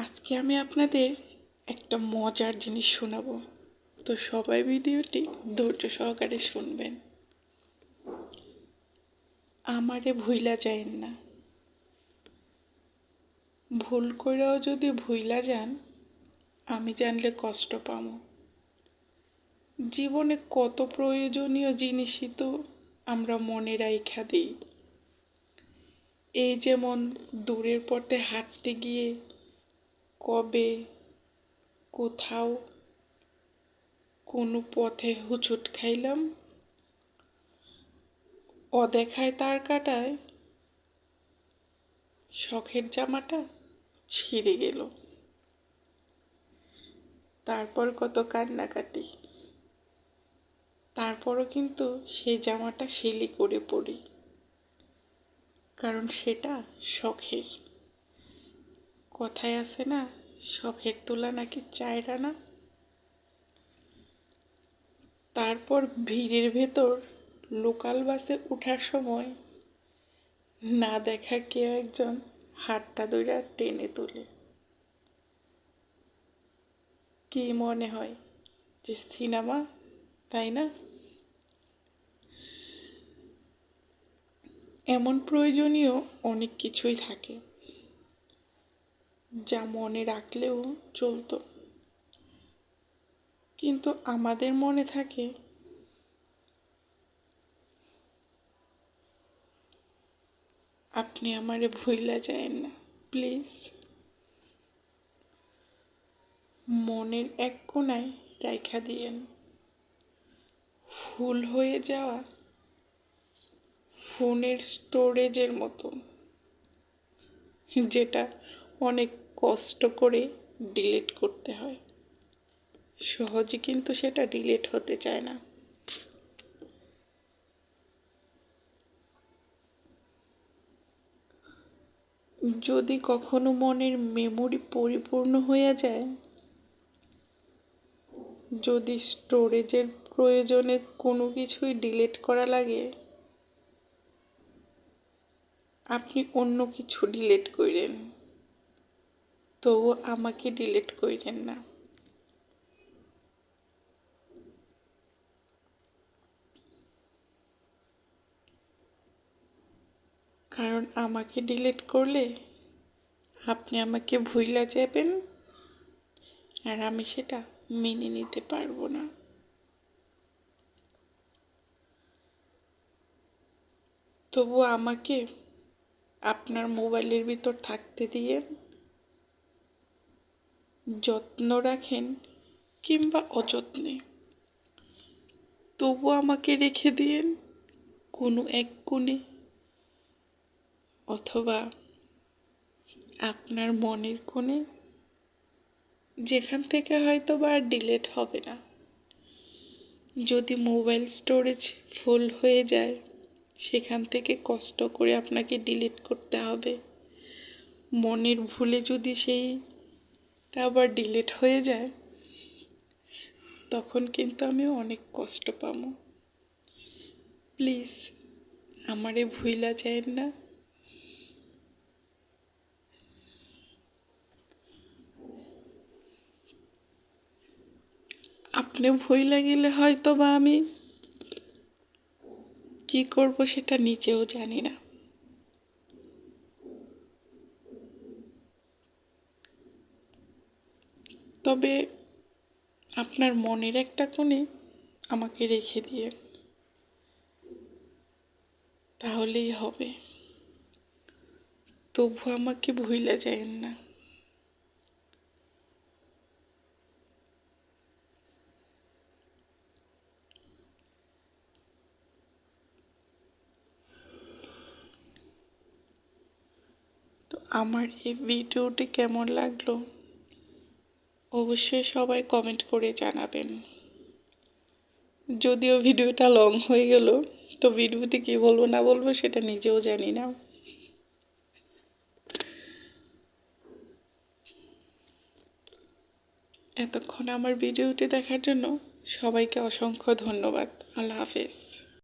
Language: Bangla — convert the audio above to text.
আজকে আমি আপনাদের একটা মজার জিনিস শোনাবো। তো সবাই ভিডিওটি ধৈর্য সহকারে শুনবেন। আমারে ভুইলা যায়েন না। ভুল কইরাও যদি ভুইলা যান, আমি জানলে কষ্ট পামো। জীবনে কত প্রয়োজনীয় জিনিসই তো আমরা মনে রাইখা দিই। এই যেমন দূরের পথে হাঁটতে গিয়ে কবে কোথাও কোনো পথে হুঁচট খাইলাম, অদেখায় তার কাটায় শখের জামাটা ছিঁড়ে গেল। তারপর কত কান্নাকাটি, তারপরও কিন্তু সেই জামাটা সেলাই করে পরি, কারণ সেটা শখের। কথায় আছে না, শখের তোলা নাকি চায়রা না। তারপর ভিড়ের ভেতর লোকাল বাসে ওঠার সময় না দেখা কেউ একজন হাতটা ধইরা টেনে তোলে। কি মনে হয় যে সিনেমা, তাই না? এমন প্রয়োজনীয় অনেক কিছুই থাকে যা মনে রাখলেও চলতো, কিন্তু আমাদের মনে থাকে আপনি আমারে ভুইলা যায়েন না প্লিজ। মনের এক কোণায় রাইখা দিয়েন। ফুল হয়ে যাওয়া ফোনের স্টোরেজের মতো, যেটা অনেক কষ্ট করে ডিলিট করতে হয়। সহজে কিন্তু সেটা ডিলিট হতে চায় না। যদি কখনো মনের মেমোরি পরিপূর্ণ হয়ে যায়, যদি স্টোরেজের প্রয়োজনে কোনো কিছুই ডিলিট করা লাগে, আপনি অন্য কিছু ডিলিট করেন, তবু আমাকে ডিলিট করেন না। কারণ আমাকে ডিলিট করলে আপনি আমাকে ভুইলা যাবেন, আর আমি সেটা মেনে নিতে পারবো না। তবু আমাকে আপনার মোবাইলের ভিতর থাকতে দিয়ে যত্ন রাখেন কিংবা অযত্নে, তবু আমাকে রেখে দিয়েন কোনো এক কোণে, অথবা আপনার মনের কোণে, যেখান থেকে হয়তো বা ডিলিট হবে না। যদি মোবাইল স্টোরেজ ফুল হয়ে যায়, সেখান থেকে কষ্ট করে আপনাকে ডিলিট করতে হবে। মনের ভুলে যদি সেইটা আবার ডিলিট হয়ে যায়, তখন কিন্তু আমি অনেক কষ্ট পাবো। প্লিজ আমারে ভুইলা যায়েন না। আপনি ভুইলা গেলে হয়তো বা আমি কি করব সেটা নিজেও জানি না। তবে আপনার মনের একটা কোণে আমাকে রেখে দিয়ে, তাহলেই হবে। তবু আমাকে ভুইলা যায়েন না। তো আমার এই ভিডিওটি কেমন লাগলো অবশ্যই সবাই কমেন্ট করে জানাবেন। যদিও ভিডিওটা লং হয়ে গেল, তো ভিডিওতে কি বলবো না বলবো সেটা নিজেও জানি না। এতক্ষণ আমার ভিডিওটি দেখার জন্য সবাইকে অসংখ্য ধন্যবাদ। আল্লাহ হাফেজ।